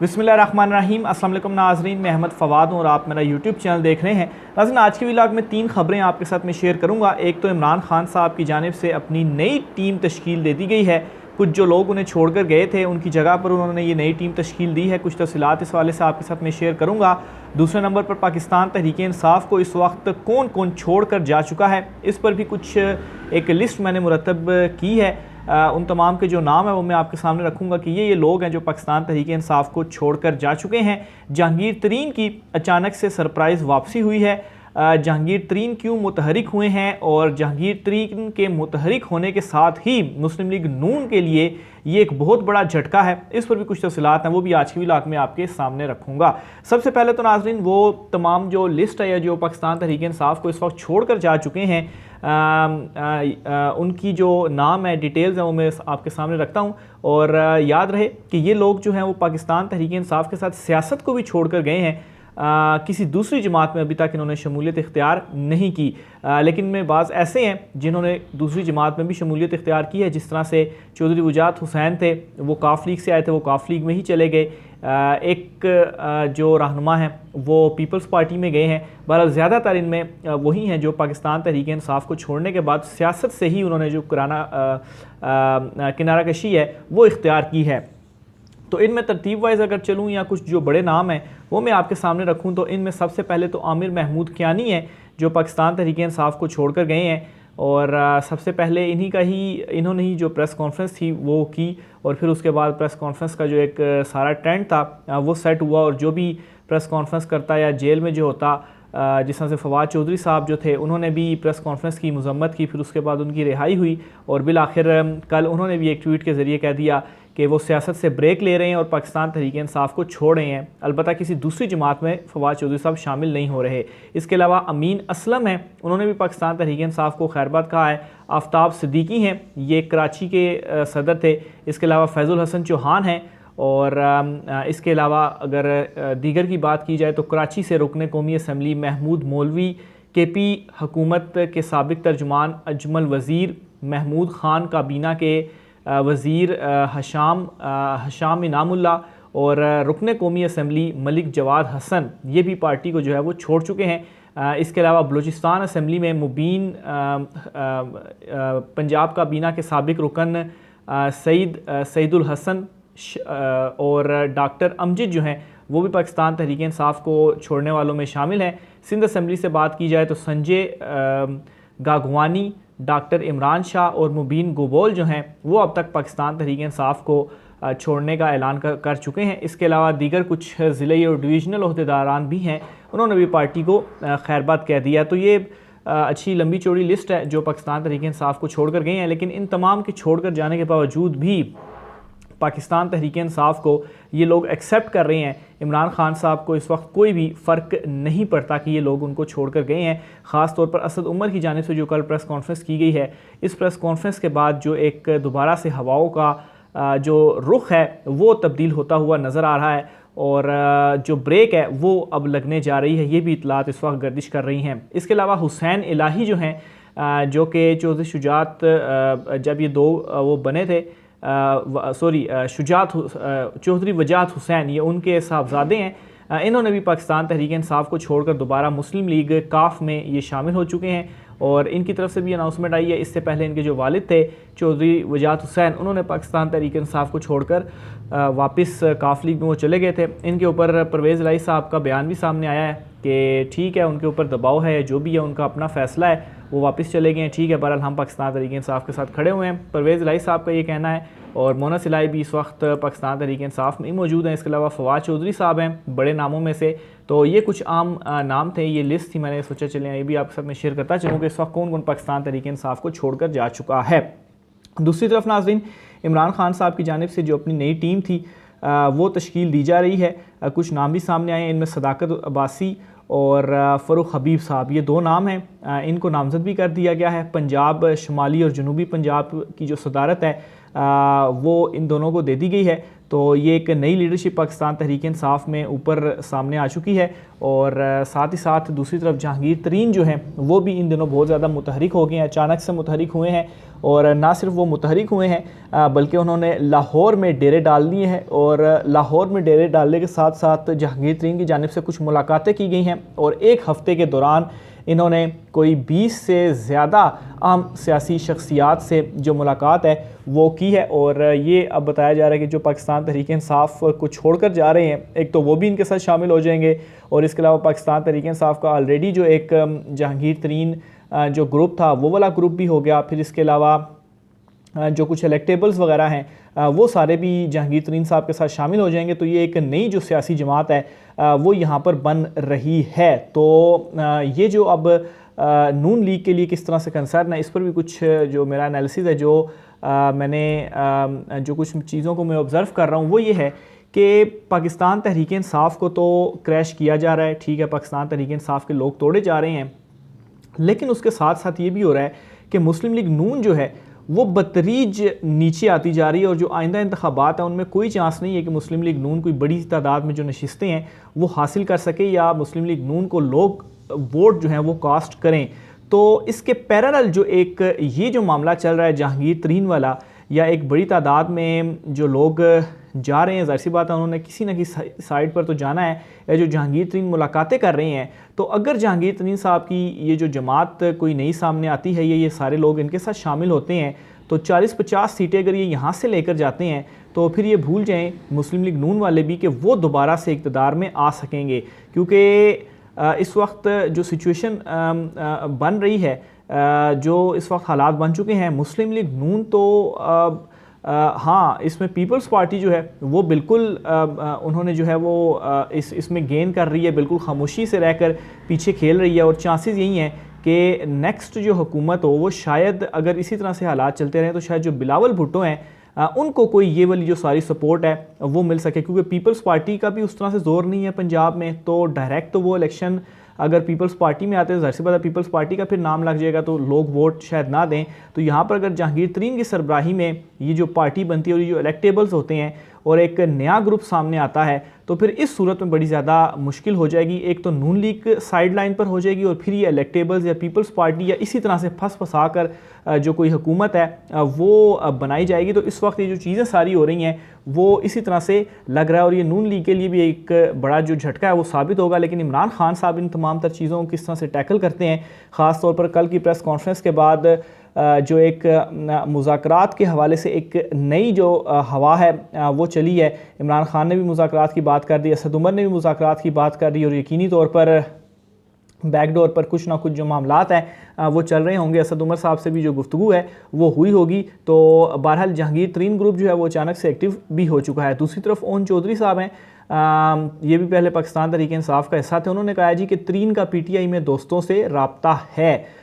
बिस्मिल्लाहिर्रहमानिर्रहीम। अस्सलाम वालेकुम नाज़रीन, मैं अहमद फ़वाद हूँ और आप मेरा यूट्यूब चैनल देख रहे हैं। नाज़रीन, आज के व्लॉग में 3 ख़बरें आपके साथ में शेयर करूँगा। एक तो इमरान खान साहब की जानिब से अपनी नई टीम तश्कील दे दी गई है। कुछ जो लोग उन्हें छोड़कर गए थे उनकी जगह पर उन्होंने ये नई टीम तश्कील दी है। कुछ तफ़सीलात इस हवाले से आपके साथ में शेयर करूँगा। दूसरे नंबर पर पाकिस्तान तहरीक-ए-इंसाफ़ को इस वक्त कौन कौन छोड़ कर जा चुका है, इस पर भी कुछ एक लिस्ट मैंने मुरतब की है। उन तमाम के जो नाम है वो मैं आपके सामने रखूँगा कि ये लोग हैं जो पाकिस्तान तहरीक-ए-इंसाफ़ को छोड़कर जा चुके हैं। जहांगीर तरीन की अचानक से सरप्राइज़ वापसी हुई है। जहांगीर तरीन क्यों मुतहरिक हुए हैं और जहांगीर तरीन के मुतहरिक होने के साथ ही मुस्लिम लीग नून के लिए ये एक बहुत बड़ा झटका है, इस पर भी कुछ तफसीलात हैं, वो भी आज की व्लॉग में आपके सामने रखूँगा। सबसे पहले तो नाज़रीन वो तमाम जो लिस्ट है या जो पाकिस्तान तहरीक-ए-इंसाफ़ को इस वक्त छोड़ कर जा चुके हैं उनकी जो नाम है, डिटेल्स हैं, वो मैं आपके सामने रखता हूँ। और याद रहे कि ये लोग जो हैं वो पाकिस्तान तहरीक-ए-इंसाफ़ के साथ सियासत को भी छोड़ कर गए हैं। किसी दूसरी जमात में अभी तक इन्होंने शमूलियत इख्तियार नहीं की, लेकिन में बाज़ ऐसे हैं जिन्होंने दूसरी जमात में भी शमूलियत इख्तियार की है। जिस तरह से चौधरी वजाहत हुसैन थे, वो काफ लीग से आए थे, वो काफ लीग में ही चले गए। एक जो रहनुमा हैं वो पीपल्स पार्टी में गए हैं। बहरहाल ज़्यादातर इनमें वही हैं जो पाकिस्तान तहरीक-ए-इंसाफ़ को छोड़ने के बाद सियासत से ही उन्होंने जो किनारा कशी है वो इख्तियार की है। तो इनमें तरतीब वाइज अगर चलूँ या कुछ जो बड़े नाम हैं वो मैं आपके सामने रखूँ तो इनमें सबसे पहले तो आमिर महमूद कियानी है जो पाकिस्तान तहरीक-ए-इंसाफ़ को छोड़कर गए हैं। और सबसे पहले इन्होंने ही जो प्रेस कॉन्फ्रेंस थी वो की और फिर उसके बाद प्रेस कॉन्फ्रेंस का जो एक सारा ट्रेंड था वो सेट हुआ। और जो भी प्रेस कॉन्फ्रेंस करता या जेल में जो होता, जिस तरह से फवाद चौधरी साहब जो थे उन्होंने भी प्रेस कॉन्फ्रेंस की मजम्मत की, फिर उसके बाद उनकी रिहाई हुई और बिल आखिर कल उन्होंने भी एक ट्वीट के ज़रिए कह दिया कि वो सियासत से ब्रेक ले रहे हैं और पाकिस्तान तहरीक-ए-इंसाफ़ को छोड़ रहे हैं। अलबत्ता किसी दूसरी जमात में फवाद चौधरी साहब शामिल नहीं हो रहे। इसके अलावा अमीन असलम हैं, उन्होंने भी पाकिस्तान तहरीक-ए-इंसाफ़ को खैरबाद कहा है। आफ्ताब सिद्दीकी हैं, ये कराची के सदर थे। इसके अलावा फैज़ुल हसन चौहान हैं। और इसके अलावा अगर दीगर की बात की जाए तो कराची से रुकने कौमी असम्बली महमूद मौलवी, KP हुकूमत के साबिक तर्जुमान अजमल वज़ीर, महमूद ख़ान काबीना के वज़ीर हशाम इनामुल्ला और रुकने कौमी असम्बली मलिक जवाद हसन, ये भी पार्टी को जो है वो छोड़ चुके हैं। इसके अलावा बलूचिस्तान असम्बली में मुबीन पंजाब काबीना के साबिक रुकन सईदुल हसन और डॉक्टर अमजद जो हैं वो भी पाकिस्तान तहरीक-ए-इंसाफ़ को छोड़ने वालों में शामिल हैं। सिंध असम्बली से बात की जाए तो संजय गागवानी, डॉक्टर इमरान शाह और मुबीन गोबोल जो हैं वो अब तक पाकिस्तान तहरीक-ए-इंसाफ़ को छोड़ने का ऐलान कर चुके हैं। इसके अलावा दीगर कुछ ज़िले और डिवीज़नल ओहदेदारान भी हैं, उन्होंने भी पार्टी को खैरबाद कह दिया। तो ये अच्छी लंबी चौड़ी लिस्ट है जो पाकिस्तान तहरीक-ए-इंसाफ़ को छोड़ कर गए हैं। लेकिन इन तमाम के छोड़ कर जाने के बावजूद भी पाकिस्तान तहरीक-ए-इंसाफ़ को ये लोग एक्सेप्ट कर रहे हैं। इमरान खान साहब को इस वक्त कोई भी फ़र्क नहीं पड़ता कि ये लोग उनको छोड़कर गए हैं। ख़ास तौर पर असद उमर की जानिब से जो कल प्रेस कॉन्फ्रेंस की गई है, इस प्रेस कॉन्फ्रेंस के बाद जो एक दोबारा से हवाओं का जो रुख है वो तब्दील होता हुआ नज़र आ रहा है और जो ब्रेक है वो अब लगने जा रही है, ये भी इतलात इस वक्त गर्दिश कर रही हैं। इसके अलावा हुसैन इलाही जो हैं, जो कि चौधरी शुजात जब ये दो वो बने थे, चौधरी वजाहत हुसैन, ये उनके साहबजादे हैं। इन्होंने भी पाकिस्तान तहरीक-ए-इंसाफ़ को छोड़कर दोबारा मुस्लिम लीग काफ में ये शामिल हो चुके हैं और इनकी तरफ से भी अनाउंसमेंट आई है। इससे पहले इनके जो वालिद थे चौधरी वजाहत हुसैन, उन्होंने पाकिस्तान तहरीक-ए-इंसाफ़ को छोड़कर वापस काफ लीग में वो चले गए थे। इनके ऊपर परवेज़ इलाही साहब का बयान भी सामने आया है कि ठीक है, उनके ऊपर दबाव है, जो भी है उनका अपना फ़ैसला है, वो वापस चले गए हैं, ठीक है, बहरहाल हम पाकिस्तान तहरीक-ए-इंसाफ़ के साथ खड़े हुए हैं। परवेज़ इलाही साहब का ये कहना है और मोनस इलाही भी इस वक्त पाकिस्तान तहरीक-ए-इंसाफ़ में ही मौजूद हैं। इसके अलावा फवाद चौधरी साहब हैं बड़े नामों में से। तो ये कुछ आम नाम थे, ये लिस्ट थी, मैंने सोचा चले ये भी आपके साथ में शेयर करता चलूँ कि इस वक्त कौन कौन पाकिस्तान तहरीक-ए-इंसाफ़ को छोड़कर जा चुका है। दूसरी तरफ नाज़रीन, इमरान खान साहब की जानिब से जो अपनी नई टीम थी वो तश्कील दी जा रही है। कुछ नाम भी सामने आए हैं, इनमें सदाकत अब्बासी और फ़रूख हबीब साहब, ये दो नाम हैं, इनको नामज़द भी कर दिया गया है। पंजाब शुमाली और जनूबी पंजाब की जो सदारत है वो इन दोनों को दे दी गई है। तो ये एक नई लीडरशिप पाकिस्तान तहरीक इंसाफ में ऊपर सामने आ चुकी है। और साथ ही साथ दूसरी तरफ जहांगीर तरीन जो हैं वो भी इन दिनों बहुत ज़्यादा मुतहरिक हो गए हैं, अचानक से मुतहरिक हुए हैं। और ना सिर्फ वो मुतहरिक हुए हैं बल्कि उन्होंने लाहौर में डेरे डाल दिए हैं। और लाहौर में डेरे डालने के साथ साथ जहांगीर तरीन की जानिब से कुछ मुलाकातें की गई हैं और एक हफ़्ते के दौरान इन्होंने कोई 20 से ज़्यादा आम सियासी शख्सियात से जो मुलाकात है वो की है। और ये अब बताया जा रहा है कि जो पाकिस्तान तहरीक इंसाफ को छोड़कर जा रहे हैं, एक तो वो भी इनके साथ शामिल हो जाएंगे और इसके अलावा पाकिस्तान तहरीक इंसाफ का ऑलरेडी जो एक जहांगीर तरीन जो ग्रुप था वो वाला ग्रुप भी हो गया। फिर इसके अलावा जो कुछ इलेक्टेबल्स वगैरह हैं वो सारे भी जहांगीर तरीन साहब के साथ शामिल हो जाएंगे। तो ये एक नई जो सियासी जमात है वो यहाँ पर बन रही है। तो ये जो अब नून लीग के लिए किस तरह से कंसर्न है, इस पर भी कुछ जो मेरा एनालिसिस है, जो मैंने जो कुछ चीज़ों को मैं ऑब्ज़र्व कर रहा हूँ वो ये है कि पाकिस्तान तहरीक इंसाफ को तो क्रैश किया जा रहा है, ठीक है, पाकिस्तान तहरीक इंसाफ के लोग तोड़े जा रहे हैं, लेकिन उसके साथ साथ ये भी हो रहा है कि मुस्लिम लीग नून जो है वो बतरीज नीचे आती जा रही है। और जो आइंदा इंतखाबात हैं उनमें कोई चांस नहीं है कि मुस्लिम लीग नून कोई बड़ी तादाद में जो नशिस्तें हैं वो हासिल कर सके या मुस्लिम लीग नून को लोग वोट जो हैं वो कास्ट करें। तो इसके पैरेलल जो एक ये जो मामला चल रहा है जहांगीर तरीन वाला, या एक बड़ी तादाद में जो लोग जा रहे हैं, ज़ाहिर सी बात है उन्होंने किसी न किसी साइड पर तो जाना है, या जो जहांगीर तरीन मुलाकातें कर रहे हैं। तो अगर जहांगीर तरीन साहब की ये जो जमात कोई नई सामने आती है, ये सारे लोग इनके साथ शामिल होते हैं, तो 40-50 सीटें अगर ये यहाँ से लेकर जाते हैं तो फिर ये भूल जाएं मुस्लिम लीग नून वाले भी कि वो दोबारा से इक़्तिदार में आ सकेंगे। क्योंकि इस वक्त जो सिचुएशन बन रही है, जो इस वक्त हालात बन चुके हैं, मुस्लिम लीग नून तो हाँ, इसमें पीपल्स पार्टी जो है वो बिल्कुल उन्होंने जो है वो इसमें गेन कर रही है, बिल्कुल खामोशी से रहकर पीछे खेल रही है। और चांसेस यही हैं कि नेक्स्ट जो हुकूमत हो वो शायद, अगर इसी तरह से हालात चलते रहें, तो शायद जो बिलावल भुट्टो हैं उनको कोई ये वाली जो सारी सपोर्ट है वो मिल सके। क्योंकि पीपल्स पार्टी का भी उस तरह से ज़ोर नहीं है पंजाब में, तो डायरेक्ट तो वो इलेक्शन अगर पीपल्स पार्टी में आते हैं, ज़ाहिर सी बात है पीपल्स पार्टी का फिर नाम लग जाएगा तो लोग वोट शायद ना दें। तो यहाँ पर अगर जहांगीर तरीन की सरबराही में ये जो पार्टी बनती है और ये जो इलेक्टेबल्स होते हैं और एक नया ग्रुप सामने आता है, तो फिर इस सूरत में बड़ी ज़्यादा मुश्किल हो जाएगी। एक तो नून लीग साइड लाइन पर हो जाएगी और फिर ये इलेक्टेबल्स या पीपल्स पार्टी या इसी तरह से फंसा कर जो कोई हुकूमत है वो बनाई जाएगी। तो इस वक्त ये जो चीज़ें सारी हो रही हैं वो इसी तरह से लग रहा है और ये नून लीग के लिए भी एक बड़ा जो झटका है वो साबित होगा। लेकिन इमरान खान साहब इन तमाम तर चीज़ों को किस तरह से टैकल करते हैं, ख़ास तौर पर कल की प्रेस कॉन्फ्रेंस के बाद जो एक मुज़ाकरात के हवाले से एक नई जो हवा है वो चली है। इमरान खान ने भी मुज़ाकरात की बात कर दी, असद उमर ने भी मुज़ाकरात की बात कर दी और यकीनी तौर पर बैकडोर पर कुछ ना कुछ जो मामलात हैं वो चल रहे होंगे। असद उमर साहब से भी जो गुफ्तगू है वो हुई होगी। तो बहरहाल जहांगीर तरीन ग्रुप जो है वो अचानक से एक्टिव भी हो चुका है। दूसरी तरफ ओन चौधरी साहब हैं, ये भी पहले पाकिस्तान तहरीक इंसाफ का हिस्सा थे। उन्होंने कहा जी कि तरीन का PTI में दोस्तों से रब्ता है।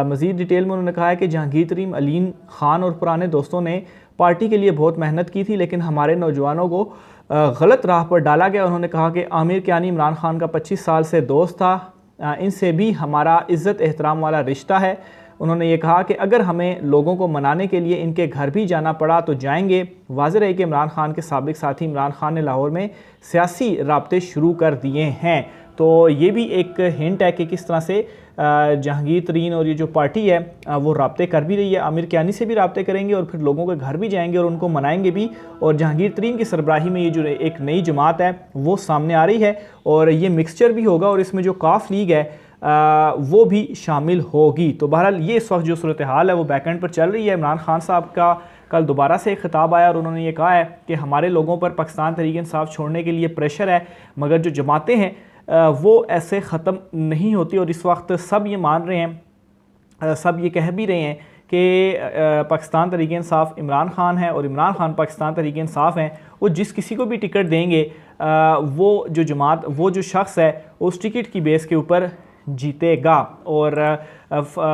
मज़ीद डिटेल में उन्होंने कहा है कि जहांगीर तरीन, अलीन खान और पुराने दोस्तों ने पार्टी के लिए बहुत मेहनत की थी, लेकिन हमारे नौजवानों को गलत राह पर डाला गया। उन्होंने कहा कि आमिर कियानी इमरान खान का 25 साल से दोस्त था, इनसे भी हमारा इज़्ज़त एहतराम वाला रिश्ता है। उन्होंने ये कहा कि अगर हमें लोगों को मनाने के लिए इनके घर भी जाना पड़ा तो जाएंगे। वाज़ेह है कि इमरान खान के साबिक साथी इमरान खान ने लाहौर में सियासी राब्ते शुरू कर दिए हैं। तो ये भी एक हिंट है कि किस तरह से जहांगीर तरीन और ये जो पार्टी है वो राब्ते कर भी रही है। आमिर कियानी से भी राब्ते करेंगे और फिर लोगों के घर भी जाएंगे और उनको मनाएंगे भी। और जहांगीर तरीन की सरबराही में ये जो एक नई जमात है वो सामने आ रही है और ये मिक्सचर भी होगा और इसमें जो काफ लीग है वो भी शामिल होगी। तो बहरहाल ये इस वक्त जो सूरत हाल है वो बैकएंड पर चल रही है। इमरान खान साहब का कल दोबारा से एक खिताब आया और उन्होंने ये कहा है कि हमारे लोगों पर पाकिस्तान तहरीक इंसाफ छोड़ने के लिए प्रेशर है, मगर जो जमातें हैं वो ऐसे ख़त्म नहीं होती। और इस वक्त सब ये मान रहे हैं, सब ये कह भी रहे हैं कि पाकिस्तान तहरीक इंसाफ इमरान खान है और इमरान खान पाकिस्तान तहरीक इंसाफ हैं। वो जिस किसी को भी टिकट देंगे वो जो जमात, वो जो शख्स है उस टिकट की बेस के ऊपर जीतेगा। और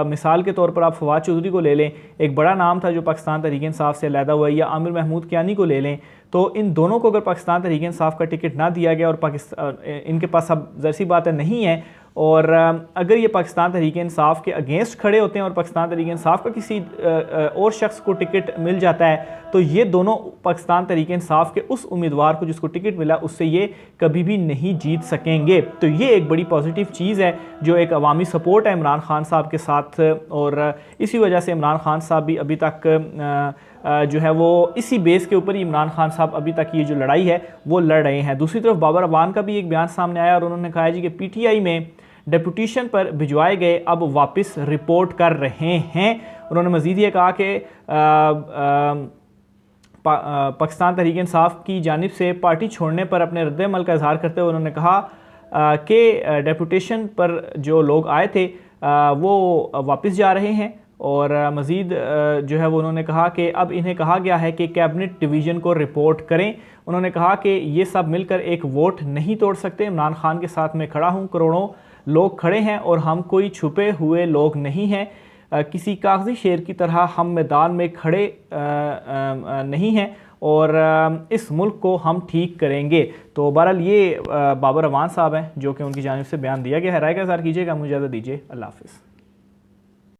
मिसाल के तौर पर आप फवाद चौधरी को ले लें, एक बड़ा नाम था जो पाकिस्तान तहरीक इंसाफ से अलहदा हुआ, या आमिर महमूद कियानी को ले लें। तो इन दोनों को अगर पाकिस्तान तहरीक इंसाफ का टिकट ना दिया गया और पाकिस्तान इनके पास अब ज़ाहिर सी बात है नहीं है, और अगर ये पाकिस्तान तहरीक इंसाफ के अगेंस्ट खड़े होते हैं और पाकिस्तान तहरीक इंसाफ का किसी और शख्स को टिकट मिल जाता है तो ये दोनों पाकिस्तान तहरीक इंसाफ के उस उम्मीदवार को जिसको टिकट मिला उससे ये कभी भी नहीं जीत सकेंगे। तो ये एक बड़ी पॉजिटिव चीज़ है जो एक अवामी सपोर्ट है इमरान खान साहब के साथ, और इसी वजह से इमरान खान साहब भी अभी तक जो है वो इसी बेस के ऊपर ही इमरान खान साहब अभी तक ये जो लड़ाई है वो लड़ रहे हैं। दूसरी तरफ बाबर अवान का भी एक बयान सामने आया और उन्होंने कहा है जी कि PTI में डेपुटेशन पर भिजवाए गए अब वापस रिपोर्ट कर रहे हैं। उन्होंने मज़ीद ये कहा कि पाकिस्तान तहरीक इंसाफ की जानिब से पार्टी छोड़ने पर अपने रद्द-ए-अमल का इजहार करते हुए उन्होंने कहा कि डेपुटेशन पर जो लोग आए थे वो वापस जा रहे हैं, और मज़ीद जो है वो उन्होंने कहा कि अब इन्हें कहा गया है कि कैबिनेट डिवीज़न को रिपोर्ट करें। उन्होंने कहा कि ये सब मिलकर एक वोट नहीं तोड़ सकते। इमरान खान के साथ मैं खड़ा हूँ, करोड़ों लोग खड़े हैं और हम कोई छुपे हुए लोग नहीं हैं। किसी कागजी शेर की तरह हम मैदान में खड़े नहीं हैं और इस मुल्क को हम ठीक करेंगे। तो बहरहाल ये बाबर अवान साहब हैं जो कि उनकी जानिब से बयान दिया गया है। राय का इज़हार कीजिएगा। मुझे इजाज़त दीजिए। अल्लाह हाफ़िज़।